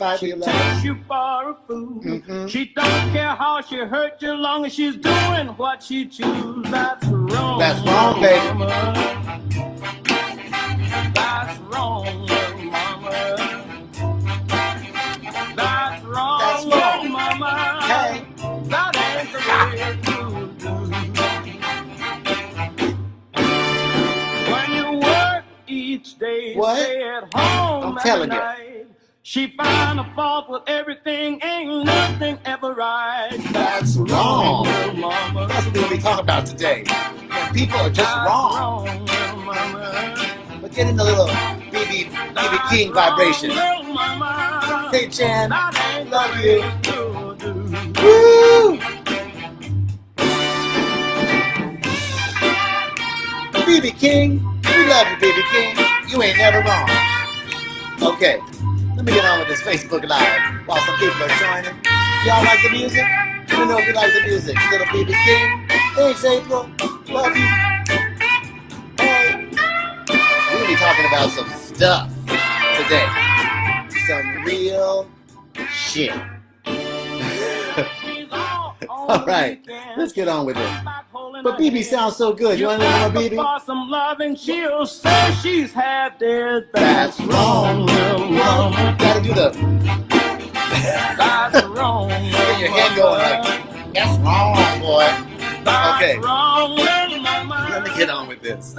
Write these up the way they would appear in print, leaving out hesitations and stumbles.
5 She 11. takes you for a fool. She don't care how she hurt you, long as she's doing what she chooses. That's wrong. That's wrong, baby. Mama. That's wrong, mama. That's wrong, That's wrong. mama. Hey. That ain't the way to do. When you work each day, What? stay at home I'm at telling you. night. She find a fault with everything, ain't nothing ever right. That's wrong. Mama. That's what we'll be talking about today. When people are just That's wrong. mama. But get in the little BB King vibration. Mama. Say, Chan, That ain't love the you. way to do. Woo! BB King, we love you, BB King. You ain't never wrong. Okay, let me get on with this Facebook Live while some people are joining. Y'all like the music? Let me know if you like the music. Little BB King. Thanks, April. Love you. Hey. We're going to be talking about some stuff today. Some real shit. All right, let's get on with it. But BB sounds so good. You want to know more BB? For some loving, she'll say she's had it. That's wrong, little mama. Gotta do the. That's wrong. Get your head going like, that's wrong, boy. Okay. Wrong, little mama. Let me get on with this.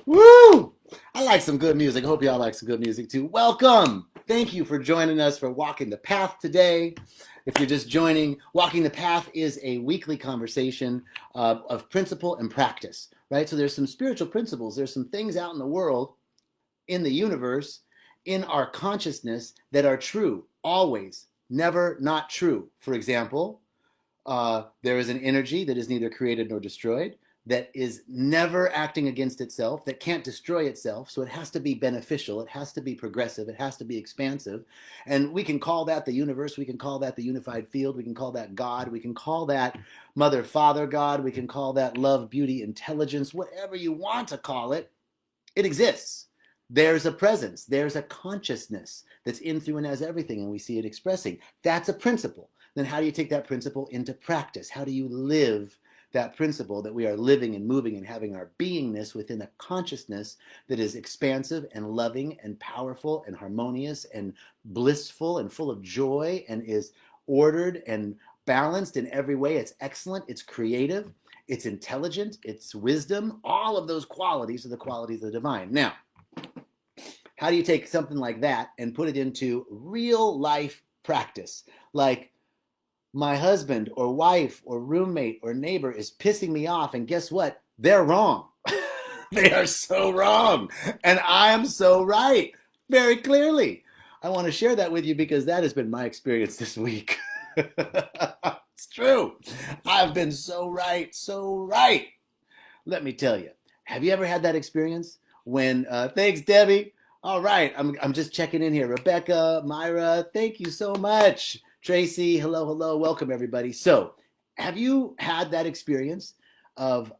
Woo! I like some good music. I hope y'all like some good music too. Welcome. Thank you for joining us for Walking the Path today. If you're just joining, Walking the Path is a weekly conversation of principle and practice, right? So there's some spiritual principles. There's some things out in the world, in the universe, in our consciousness that are true, always, never not true. For example, there is an energy that is neither created nor destroyed, that is never acting against itself, that can't destroy itself. So it has to be beneficial. It has to be progressive. It has to be expansive. And we can call that the universe. We can call that the unified field. We can call that God. We can call that Mother, Father, God. We can call that love, beauty, intelligence, whatever you want to call it. It exists. There's a presence. There's a consciousness that's in, through, and as everything, and we see it expressing. That's a principle. Then how do you take that principle into practice? How do you live that principle that we are living and moving and having our beingness within a consciousness that is expansive and loving and powerful and harmonious and blissful and full of joy and is ordered and balanced in every way? It's excellent. It's creative. It's intelligent. It's wisdom. All of those qualities are the qualities of the divine. Now, how do you take something like that and put it into real life practice? Like, my husband or wife or roommate or neighbor is pissing me off, and guess what? They're wrong. They are so wrong. And I am so right, very clearly. I want to share that with you because that has been my experience this week. It's true. I've been so right, so right. Let me tell you, have you ever had that experience when, thanks, Debbie. All right, I'm just checking in here. Rebecca, Myra, thank you so much. Tracy, hello, welcome everybody. So, have you had that experience of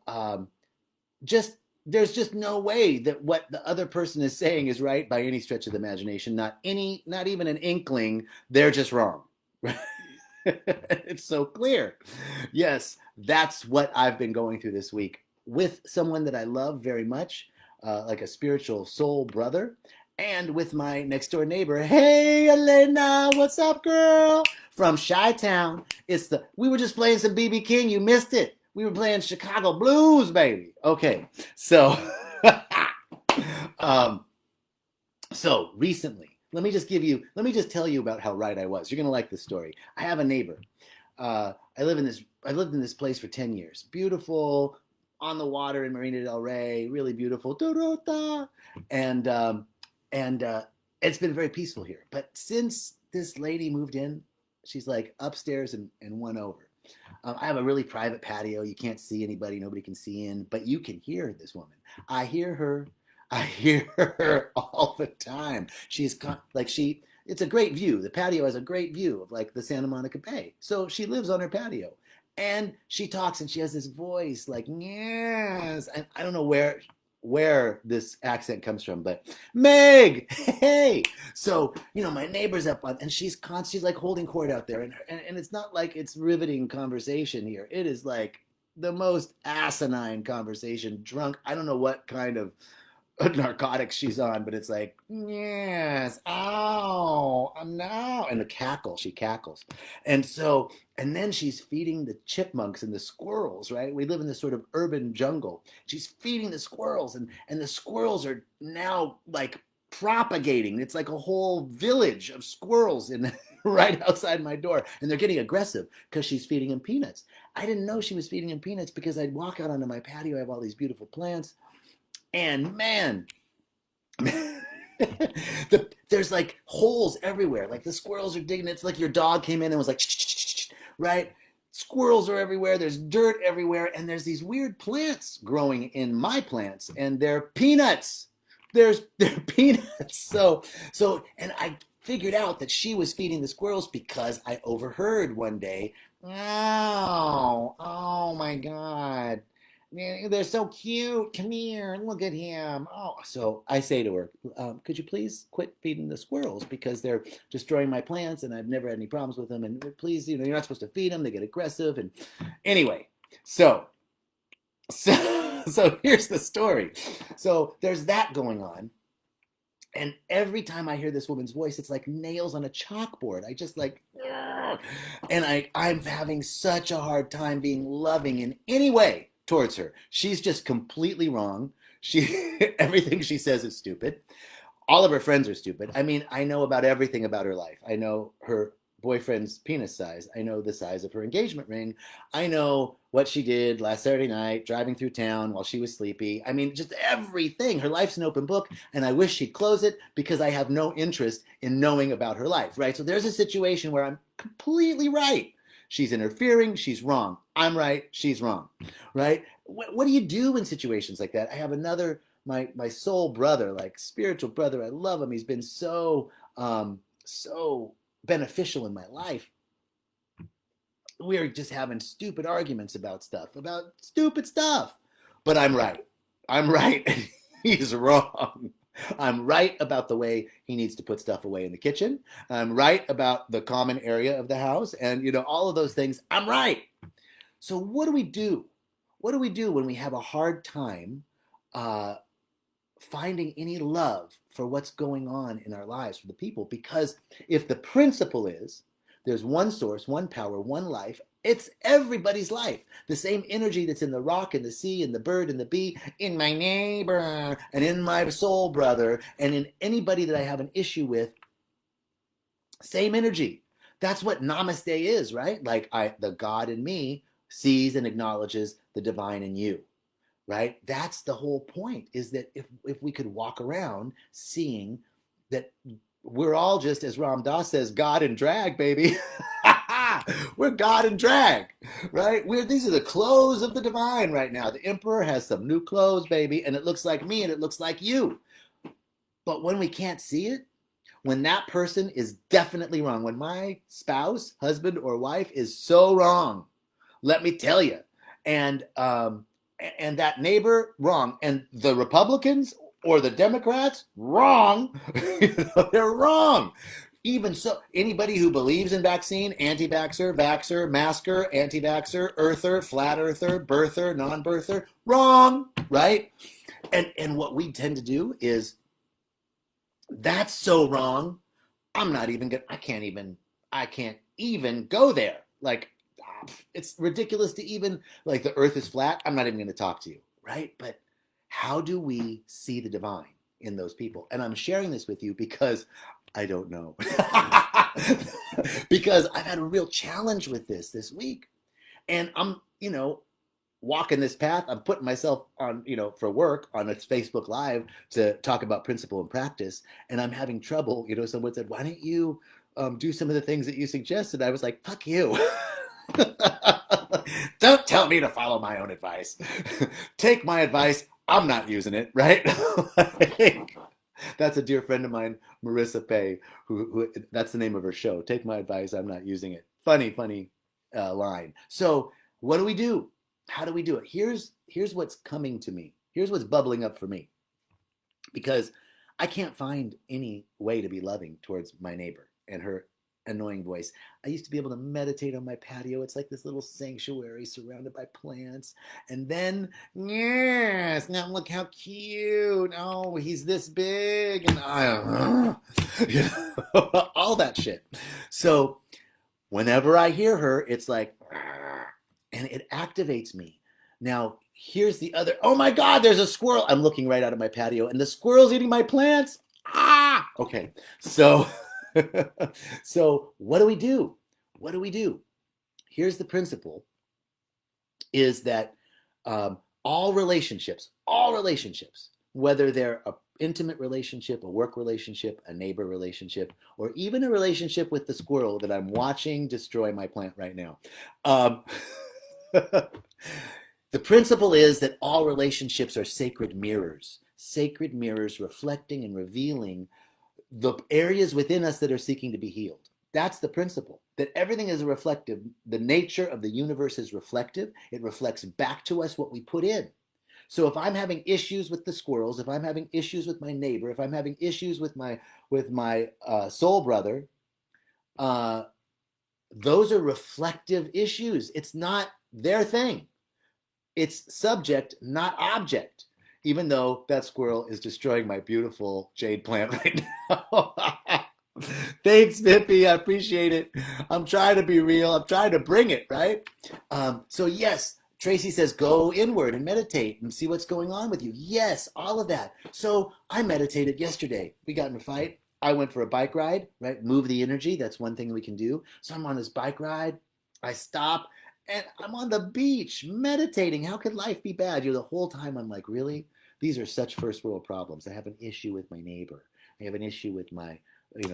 there's just no way that what the other person is saying is right by any stretch of the imagination, not even an inkling, they're just wrong. It's so clear. Yes, that's what I've been going through this week with someone that I love very much, like a spiritual soul brother. And with my next door neighbor, hey Elena, what's up, girl? From Chi-Town. We were just playing some BB King. You missed it. We were playing Chicago Blues, baby. Okay, so so recently, let me just tell you about how right I was. You're gonna like this story. I have a neighbor. I've lived in this place for 10 years. Beautiful, on the water in Marina del Rey, really beautiful. And it's been very peaceful here. But since this lady moved in, she's like upstairs and one over. I have a really private patio. You can't see anybody. Nobody can see in. But you can hear this woman. I hear her all the time. It's a great view. The patio has a great view of like the Santa Monica Bay. So she lives on her patio. And she talks and she has this voice like, yes. And I don't know where where this accent comes from, but Meg, hey. So, my neighbor's up on, and she's like holding court out there, and it's not like it's riveting conversation here. It is like the most asinine conversation, drunk. I don't know what kind of narcotics she's on, but it's like, yes, ow, no, and she cackles. And then she's feeding the chipmunks and the squirrels, right? We live in this sort of urban jungle. She's feeding the squirrels, and the squirrels are now like propagating. It's like a whole village of squirrels in right outside my door, and they're getting aggressive because she's feeding them peanuts. I didn't know she was feeding them peanuts because I'd walk out onto my patio. I have all these beautiful plants. And man, there's like holes everywhere. Like the squirrels are digging. It's like your dog came in and was like, right? Squirrels are everywhere. There's dirt everywhere. And there's these weird plants growing in my plants. And they're peanuts. They're peanuts. So, and I figured out that she was feeding the squirrels because I overheard one day, oh my God. They're so cute. Come here and look at him. Oh, so I say to her, could you please quit feeding the squirrels because they're destroying my plants and I've never had any problems with them. And please, you're not supposed to feed them. They get aggressive. And anyway, so here's the story. So there's that going on. And every time I hear this woman's voice, it's like nails on a chalkboard. I just like, and I'm having such a hard time being loving in any way towards her. She's just completely wrong. Everything she says is stupid. All of her friends are stupid. I mean, I know about everything about her life. I know her boyfriend's penis size. I know the size of her engagement ring. I know what she did last Saturday night, driving through town while she was sleepy. I mean, just everything. Her life's an open book, and I wish she'd close it because I have no interest in knowing about her life, right? So there's a situation where I'm completely right. She's interfering. She's wrong. I'm right. She's wrong, right? What do you do in situations like that? I have another, my soul brother, like spiritual brother. I love him. He's been so beneficial in my life. We're just having stupid arguments about stupid stuff. But I'm right. I'm right. He's wrong. I'm right about the way he needs to put stuff away in the kitchen. I'm right about the common area of the house. And, all of those things, I'm right. So what do we do? What do we do when we have a hard time finding any love for what's going on in our lives for the people? Because if the principle is there's one source, one power, one life, it's everybody's life. The same energy that's in the rock and the sea and the bird and the bee, in my neighbor and in my soul brother and in anybody that I have an issue with, same energy. That's what namaste is, right? Like the God in me sees and acknowledges the divine in you, right? That's the whole point, is that if we could walk around seeing that we're all just, as Ram Dass says, God in drag, baby. We're God in drag, right? These are the clothes of the divine right now. The emperor has some new clothes, baby, and it looks like me and it looks like you. But when we can't see it, when that person is definitely wrong, when my spouse, husband, or wife is so wrong, let me tell you, and that neighbor, wrong, and the Republicans or the Democrats, wrong. They're wrong. Even so, anybody who believes in vaccine, anti-vaxxer, vaxxer, masker, anti-vaxxer, earther, flat earther, birther, non-birther, wrong, right? And what we tend to do is, that's so wrong. I can't even go there. Like, it's ridiculous to even, like, the earth is flat. I'm not even going to talk to you, right? But how do we see the divine in those people? And I'm sharing this with you because I don't know. Because I've had a real challenge with this week. And I'm, walking this path. I'm putting myself on, for work on a Facebook Live to talk about principle and practice. And I'm having trouble. Someone said, why don't you do some of the things that you suggested? I was like, fuck you. Don't tell me to follow my own advice. Take my advice. I'm not using it, right? That's a dear friend of mine, Marissa Pay, who that's the name of her show. Take my advice. I'm not using it. Funny line. So what do we do? How do we do it? Here's what's coming to me. Here's what's bubbling up for me, because I can't find any way to be loving towards my neighbor and her annoying voice. I used to be able to meditate on my patio. It's like this little sanctuary surrounded by plants. And then, yes, now look how cute. Oh, he's this big. And you know, all that shit. So whenever I hear her, it's like, and it activates me. Now, here's the other. Oh my God, there's a squirrel. I'm looking right out of my patio, and the squirrel's eating my plants. Ah! Okay, so, so what do we do? What do we do? Here's the principle, is that all relationships, whether they're an intimate relationship, a work relationship, a neighbor relationship, or even a relationship with the squirrel that I'm watching destroy my plant right now. The principle is that all relationships are sacred mirrors reflecting and revealing the areas within us that are seeking to be healed. That's the principle, that everything is reflective. The nature of the universe is reflective. It reflects back to us what we put in. So if I'm having issues with the squirrels, if I'm having issues with my neighbor, if I'm having issues with my soul brother, those are reflective issues. It's not their thing. It's subject, not object, even though that squirrel is destroying my beautiful jade plant right now. Thanks, Mippy. I appreciate it. I'm trying to be real. I'm trying to bring it, right? So yes, Tracy says, go inward and meditate and see what's going on with you. Yes, all of that. So I meditated yesterday. We got in a fight. I went for a bike ride, right? Move the energy. That's one thing we can do. So I'm on this bike ride. I stop. And I'm on the beach meditating. How could life be bad? You know, the whole time I'm like, really? These are such first world problems. I have an issue with my neighbor. I have an issue with my,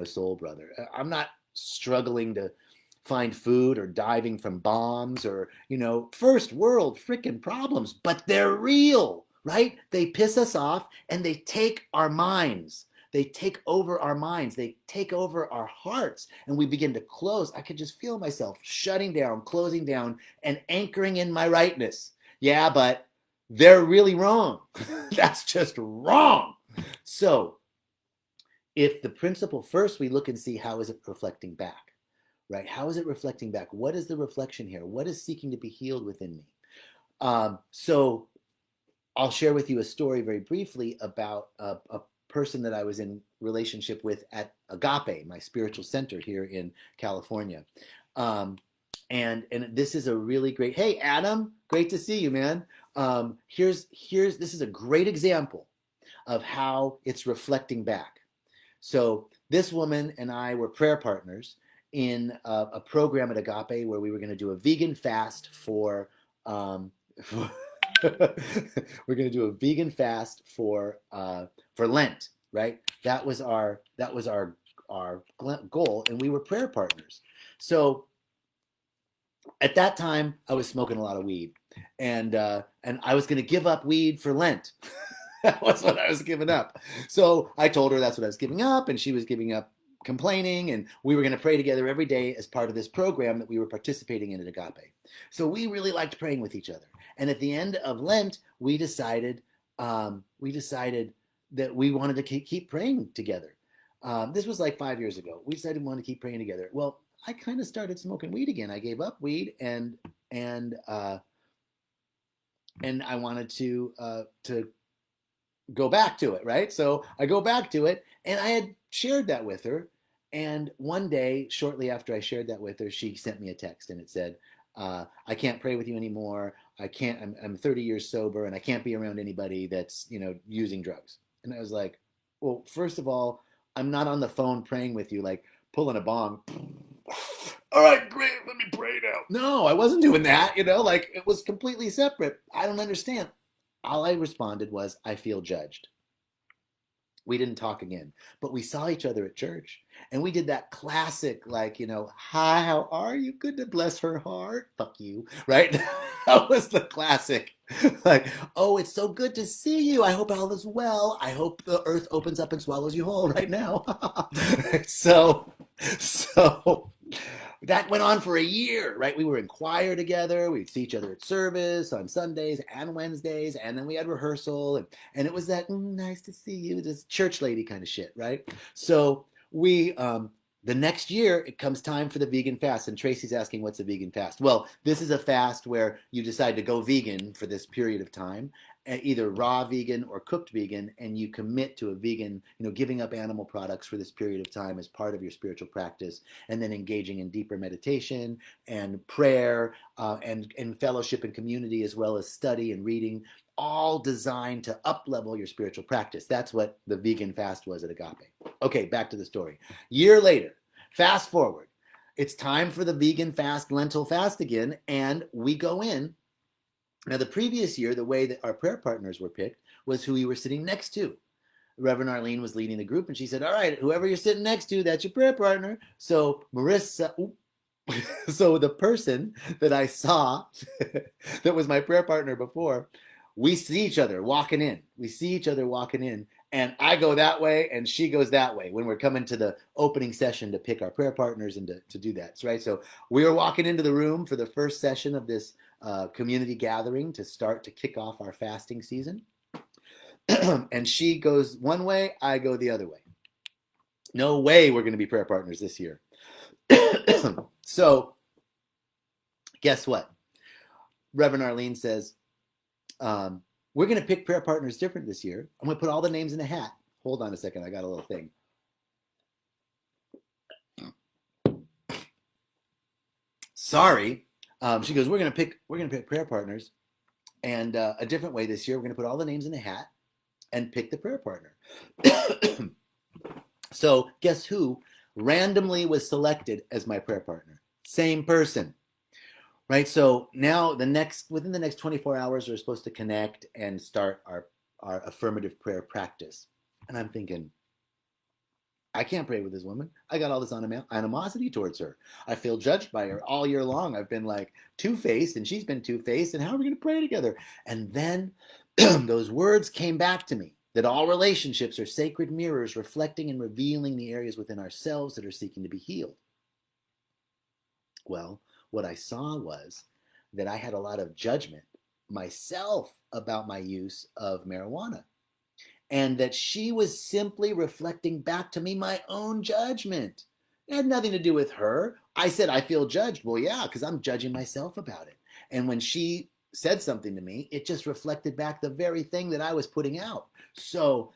soul brother. I'm not struggling to find food or diving from bombs or, first world freaking problems, but they're real, right? They piss us off and they take our minds. They take over our minds. They take over our hearts, and we begin to close. I could just feel myself shutting down, closing down, and anchoring in my rightness. Yeah, but they're really wrong. That's just wrong. So if the principle, first we look and see, how is it reflecting back, right? How is it reflecting back? What is the reflection here? What is seeking to be healed within me? So I'll share with you a story very briefly about a person that I was in relationship with at Agape, my spiritual center here in California. And this is a really great, hey, Adam, great to see you, man. This is a great example of how it's reflecting back. So this woman and I were prayer partners in a program at Agape where we were going to do a vegan fast for we're going to do a vegan fast for Lent, right? That was our goal, and we were prayer partners. So at that time, I was smoking a lot of weed, and I was going to give up weed for Lent. That was what I was giving up. So I told her that's what I was giving up, and she was giving up complaining, and we were going to pray together every day as part of this program that we were participating in at Agape. So we really liked praying with each other. And at the end of Lent, we decided that we wanted to keep praying together. This was like 5 years ago. We decided we wanted to keep praying together. Well, I kind of started smoking weed again. I gave up weed, and I wanted to go back to it, right? So I go back to it, and I had shared that with her. And one day, shortly after I shared that with her, she sent me a text, and it said, I can't pray with you anymore. I'm 30 years sober, and I can't be around anybody that's, using drugs. And I was like, well, first of all, I'm not on the phone praying with you, like pulling a bong. All right, great, let me pray now. No, I wasn't doing that, like it was completely separate. I don't understand. All I responded was, I feel judged. We didn't talk again, but we saw each other at church, and we did that classic, like, hi, how are you? Good to bless her heart. Fuck you, right? That was the classic. Like, oh, it's so good to see you. I hope all is well. I hope the earth opens up and swallows you whole right now. So, that went on for a year, right? We were in choir together. We'd see each other at service on Sundays and Wednesdays, and then we had rehearsal, and it was that nice to see you, this church lady kind of shit, right? So we, the next year, it comes time for the vegan fast, and Tracy's asking, what's a vegan fast? Well, this is a fast where you decide to go vegan for this period of time, either raw vegan or cooked vegan, and you commit to a vegan, giving up animal products for this period of time as part of your spiritual practice, and then engaging in deeper meditation and prayer and fellowship and community, as well as study and reading, all designed to up-level your spiritual practice. That's what the vegan fast was at Agape. Okay, back to the story. Year later, fast forward, it's time for the vegan fast, lentil fast again, and we go in. Now, the previous year, the way that our prayer partners were picked was who we were sitting next to. Reverend Arlene was leading the group, and she said, all right, whoever you're sitting next to, that's your prayer partner. So Marissa, so the person that I saw that was my prayer partner before, we see each other walking in. And I go that way, and she goes that way when we're coming to the opening session to pick our prayer partners and to do that, right? So we were walking into the room for the first session of this community gathering to kick off our fasting season. And she goes one way, I go the other way. No way we're going to be prayer partners this year. So guess what? Reverend Arlene says, we're going to pick prayer partners different this year. I'm going to put all the names in a hat. Hold on a second. I got a little thing. Sorry. She goes, we're going to pick prayer partners, and a different way this year. We're going to put all the names in a hat and pick the prayer partner. So guess who randomly was selected as my prayer partner? Same person. Right, so now within the next 24 hours, we're supposed to connect and start our affirmative prayer practice. And I'm thinking, I can't pray with this woman. I got all this animosity towards her. I feel judged by her all year long. I've been like two-faced, and she's been two-faced, and how are we going to pray together? And then those words came back to me, that all relationships are sacred mirrors reflecting and revealing the areas within ourselves that are seeking to be healed. Well, what I saw was that I had a lot of judgment myself about my use of marijuana, and that she was simply reflecting back to me my own judgment. It had nothing to do with her. I said, I feel judged. Well, yeah, because I'm judging myself about it. And when she said something to me, it just reflected back the very thing that I was putting out. So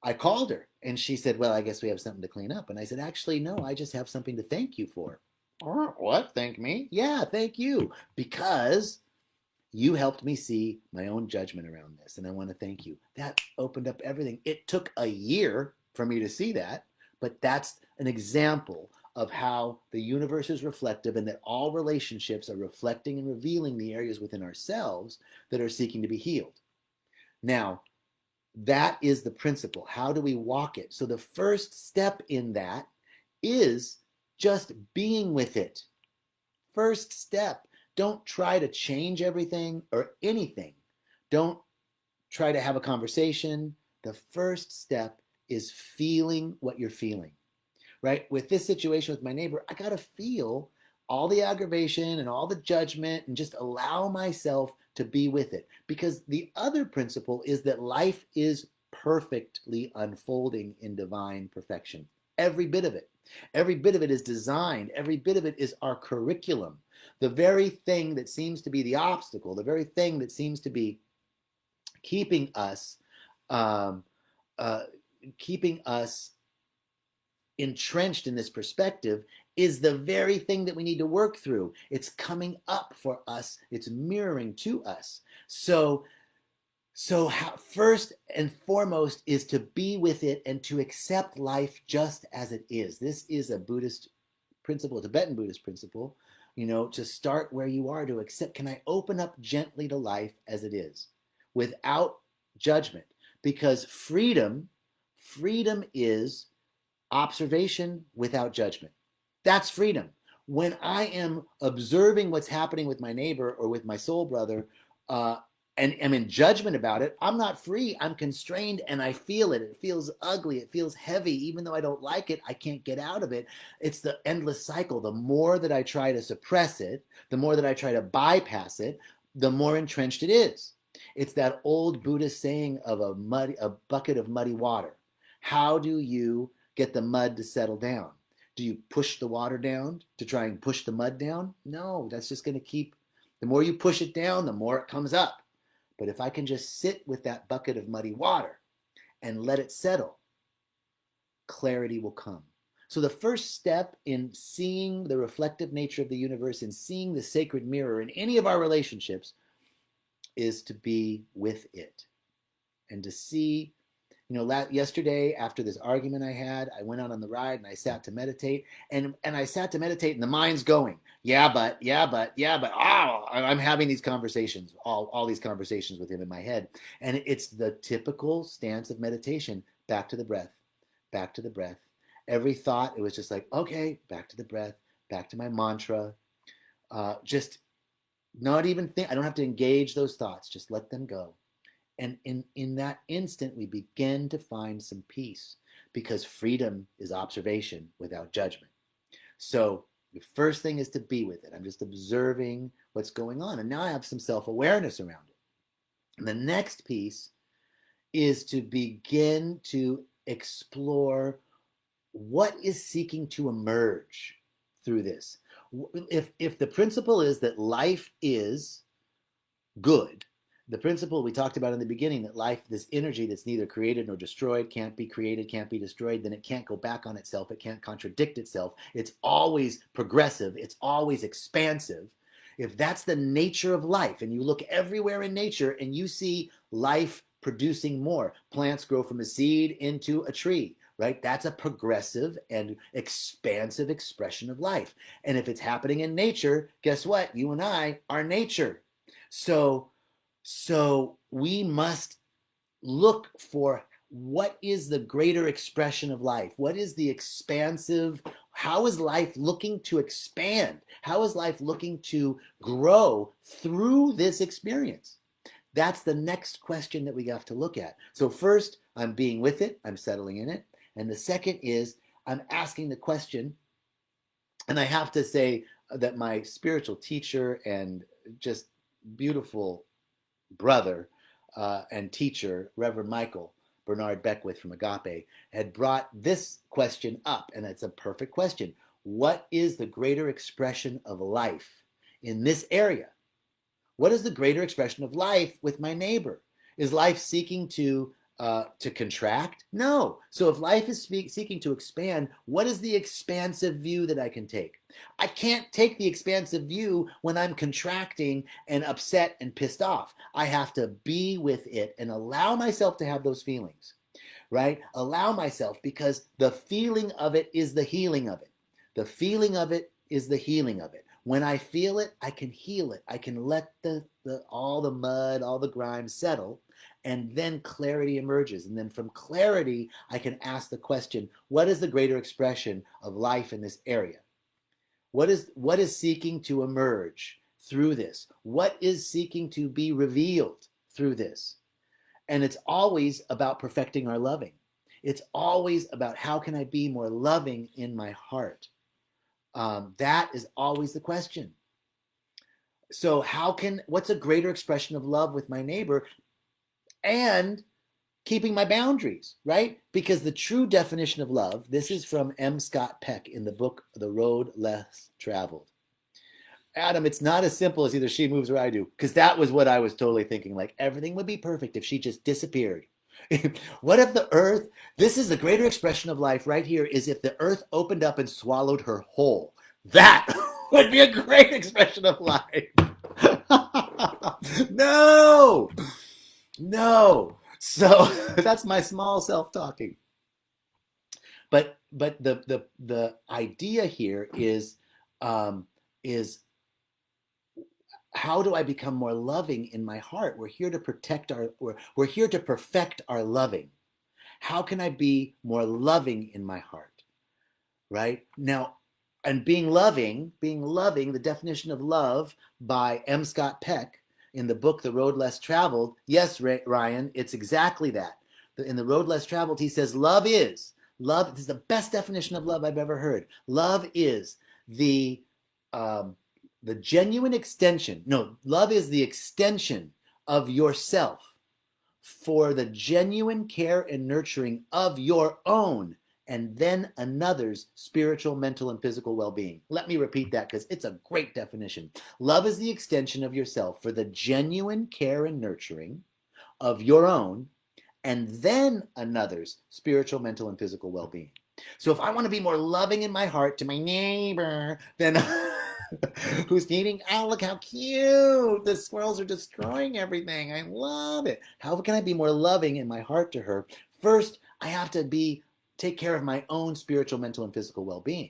I called her, and she said, well, I guess we have something to clean up. And I said, actually, no, I just have something to thank you for. What? Thank me? Yeah, thank you. Because you helped me see my own judgment around this, and I want to thank you. That opened up everything. It took a year for me to see that, but that's an example of how the universe is reflective, and that all relationships are reflecting and revealing the areas within ourselves that are seeking to be healed. Now, that is the principle. How do we walk it? So the first step in that is just being with it. First step. Don't try to change everything or anything. Don't try to have a conversation. The first step is feeling what you're feeling, right? With this situation with my neighbor, I got to feel all the aggravation and all the judgment and just allow myself to be with it. Because the other principle is that life is perfectly unfolding in divine perfection. Every bit of it. Every bit of it is designed. Every bit of it is our curriculum. The very thing that seems to be the obstacle, the very thing that seems to be keeping us entrenched in this perspective is the very thing that we need to work through. It's coming up for us. It's mirroring to us. So first and foremost is to be with it and to accept life just as it is. This is a Buddhist principle, a Tibetan Buddhist principle, to start where you are, to accept, can I open up gently to life as it is without judgment? Because freedom is observation without judgment. That's freedom. When I am observing what's happening with my neighbor or with my soul brother, and am in judgment about it, I'm not free. I'm constrained, and I feel it. It feels ugly. It feels heavy. Even though I don't like it, I can't get out of it. It's the endless cycle. The more that I try to suppress it, the more that I try to bypass it, the more entrenched it is. It's that old Buddhist saying of a bucket of muddy water. How do you get the mud to settle down? Do you push the water down to try and push the mud down? No, that's just going to keep, the more you push it down, the more it comes up. But if I can just sit with that bucket of muddy water and let it settle, clarity will come. So the first step in seeing the reflective nature of the universe and seeing the sacred mirror in any of our relationships is to be with it and to see. Yesterday after this argument I had, I went out on the ride and I sat to meditate, and I sat to meditate, and the mind's going, I'm having these conversations, all these conversations with him in my head, and it's the typical stance of meditation: back to the breath, back to the breath. Every thought, it was just like, okay, back to the breath, back to my mantra, just not even think. I don't have to engage those thoughts; just let them go. And in that instant, we begin to find some peace, because freedom is observation without judgment. So the first thing is to be with it. I'm just observing what's going on. And now I have some self-awareness around it. And the next piece is to begin to explore what is seeking to emerge through this. If the principle is that life is good, the principle we talked about in the beginning, that life, this energy that's neither created nor destroyed, can't be created, can't be destroyed, then it can't go back on itself, it can't contradict itself, it's always progressive, it's always expansive. If that's the nature of life, and you look everywhere in nature and you see life producing more, plants grow from a seed into a tree, right? That's a progressive and expansive expression of life. And if it's happening in nature, guess what? You and I are nature. So we must look for what is the greater expression of life? What is the expansive? How is life looking to expand? How is life looking to grow through this experience? That's the next question that we have to look at. So first, I'm being with it, I'm settling in it. And the second is I'm asking the question, and I have to say that my spiritual teacher and just beautiful brother and teacher, Reverend Michael Bernard Beckwith from Agape, had brought this question up, and it's a perfect question. What is the greater expression of life in this area? What is the greater expression of life with my neighbor? Is life seeking to contract? No. So if life is seeking to expand, what is the expansive view that I can take? I can't take the expansive view when I'm contracting and upset and pissed off. I have to be with it and allow myself to have those feelings, right? Allow myself, because the feeling of it is the healing of it. The feeling of it is the healing of it. When I feel it, I can heal it. I can let all the mud, all the grime settle, and then clarity emerges. And then from clarity, I can ask the question, what is the greater expression of life in this area? What is seeking to emerge through this? What is seeking to be revealed through this? And it's always about perfecting our loving. It's always about, how can I be more loving in my heart? That is always the question. So what's a greater expression of love with my neighbor, and keeping my boundaries, right? Because the true definition of love, this is from M. Scott Peck in the book, The Road Less Traveled. Adam, it's not as simple as either she moves or I do, because that was what I was totally thinking. Like, everything would be perfect if she just disappeared. What if the earth, this is the greater expression of life right here, is if the earth opened up and swallowed her whole. That would be a great expression of life. No. So that's my small self talking. But the idea here is how do I become more loving in my heart? We're here to we're here to perfect our loving. How can I be more loving in my heart? Right? Now, and being loving, the definition of love by M. Scott Peck in the book, The Road Less Traveled, yes, Ryan, it's exactly that. In The Road Less Traveled, he says, love, this is the best definition of love I've ever heard. Love is the genuine extension. No, love is the extension of yourself for the genuine care and nurturing of your own and then another's spiritual, mental, and physical well-being. Let me repeat that because it's a great definition. Love is the extension of yourself for the genuine care and nurturing of your own and then another's spiritual, mental, and physical well-being. So if I want to be more loving in my heart to my neighbor, then who's needing, oh, look how cute, the squirrels are destroying everything, I love it. How can I be more loving in my heart to her? First, I have to take care of my own spiritual, mental, and physical well-being.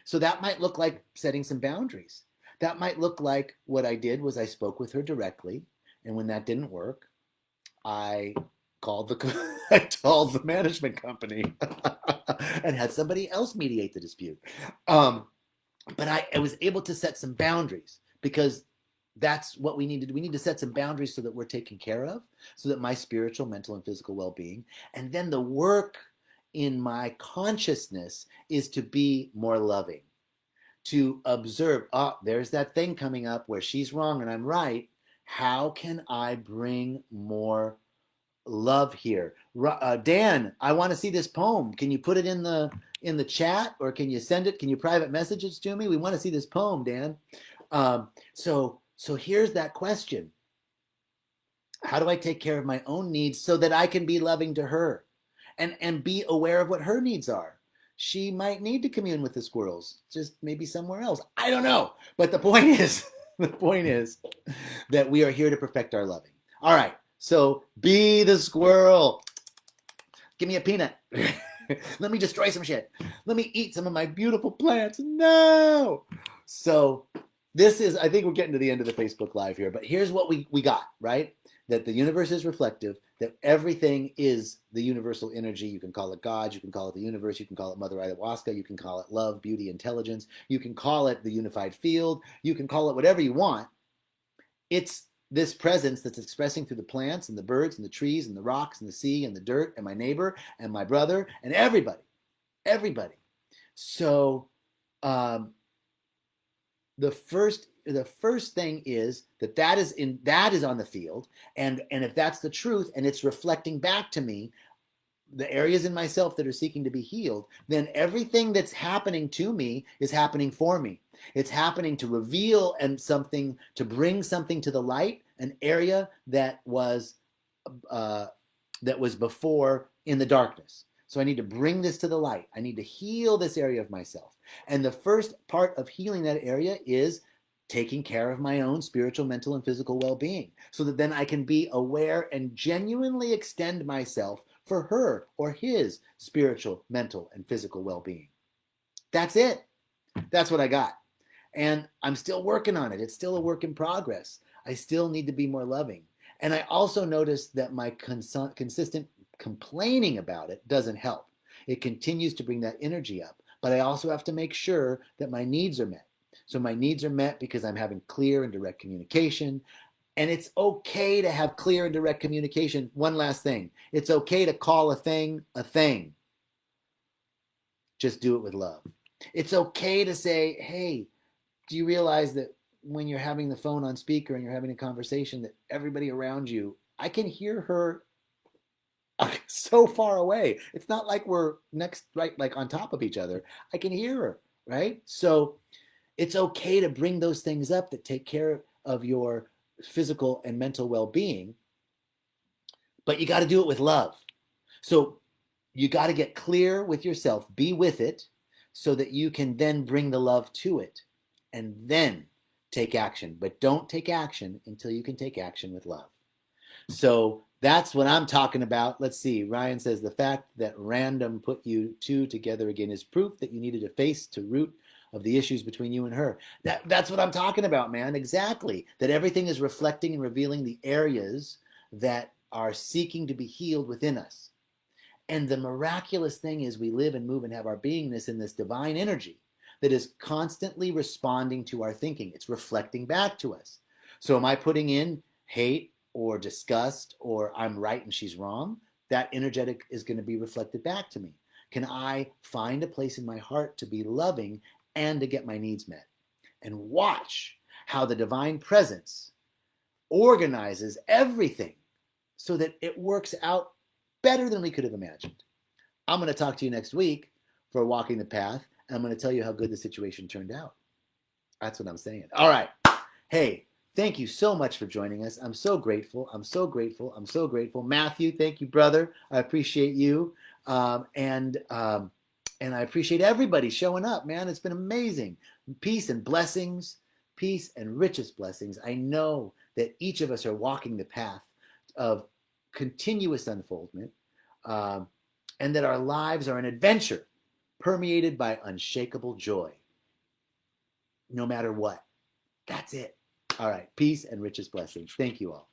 So that might look like setting some boundaries. That might look like what I did was I spoke with her directly, and when that didn't work, I told the management company and had somebody else mediate the dispute. But I was able to set some boundaries because that's what we needed. We need to set some boundaries so that we're taken care of, so that my spiritual, mental, and physical well-being, and then the work in my consciousness is to be more loving, to observe, there's that thing coming up where she's wrong and I'm right. How can I bring more love here? Dan, I want to see this poem. Can you put it in the chat, or can you send it? Can you private message it to me? We want to see this poem, Dan. So here's that question. How do I take care of my own needs so that I can be loving to her and be aware of what her needs are? She might need to commune with the squirrels, just maybe somewhere else. I don't know. But the point is that we are here to perfect our loving. All right. So be the squirrel. Give me a peanut. Let me destroy some shit. Let me eat some of my beautiful plants. No. So this is, I think we're getting to the end of the Facebook Live here, but here's what we got, right? That the universe is reflective, that everything is the universal energy. You can call it God, you can call it the universe, you can call it Mother Ayahuasca, you can call it love, beauty, intelligence, you can call it the unified field, you can call it whatever you want. It's this presence that's expressing through the plants and the birds and the trees and the rocks and the sea and the dirt and my neighbor and my brother and everybody. So the first thing is that is on the field, and if that's the truth and it's reflecting back to me the areas in myself that are seeking to be healed, then everything that's happening to me is happening for me. It's happening to reveal and something, to bring something to the light, an area that was before in the darkness. So I need to bring this to the light. I need to heal this area of myself. And the first part of healing that area is taking care of my own spiritual, mental, and physical well-being, so that then I can be aware and genuinely extend myself for her or his spiritual, mental, and physical well-being. That's it. That's what I got. And I'm still working on it. It's still a work in progress. I still need to be more loving. And I also noticed that my consistent complaining about it doesn't help. It continues to bring that energy up. But I also have to make sure that my needs are met. So my needs are met because I'm having clear and direct communication. And it's okay to have clear and direct communication. One last thing. It's okay to call a thing a thing. Just do it with love. It's okay to say, hey, do you realize that when you're having the phone on speaker and you're having a conversation, that everybody around you, I can hear her so far away. It's not like we're right, on top of each other. I can hear her, right? So it's okay to bring those things up that take care of your physical and mental well-being, but you got to do it with love. So you got to get clear with yourself, be with it, so that you can then bring the love to it and then take action. But don't take action until you can take action with love. So that's what I'm talking about. Let's see. Ryan says the fact that random put you two together again is proof that you needed to face to root of the issues between you and her. That's what I'm talking about, man. Exactly. That everything is reflecting and revealing the areas that are seeking to be healed within us. And the miraculous thing is we live and move and have our beingness in this divine energy that is constantly responding to our thinking. It's reflecting back to us. So am I putting in hate or disgust or I'm right and she's wrong, that energetic is going to be reflected back to me. Can I find a place in my heart to be loving and to get my needs met? And watch how the divine presence organizes everything so that it works out better than we could have imagined. I'm going to talk to you next week for Walking the Path, and I'm going to tell you how good the situation turned out. That's what I'm saying. All right. Hey, thank you so much for joining us. I'm so grateful. I'm so grateful. I'm so grateful. Matthew, thank you, brother. I appreciate you. And I appreciate everybody showing up, man. It's been amazing. Peace and blessings, peace and richest blessings. I know that each of us are walking the path of continuous unfoldment, and that our lives are an adventure permeated by unshakable joy, no matter what. That's it. All right. Peace and richest blessings. Thank you all.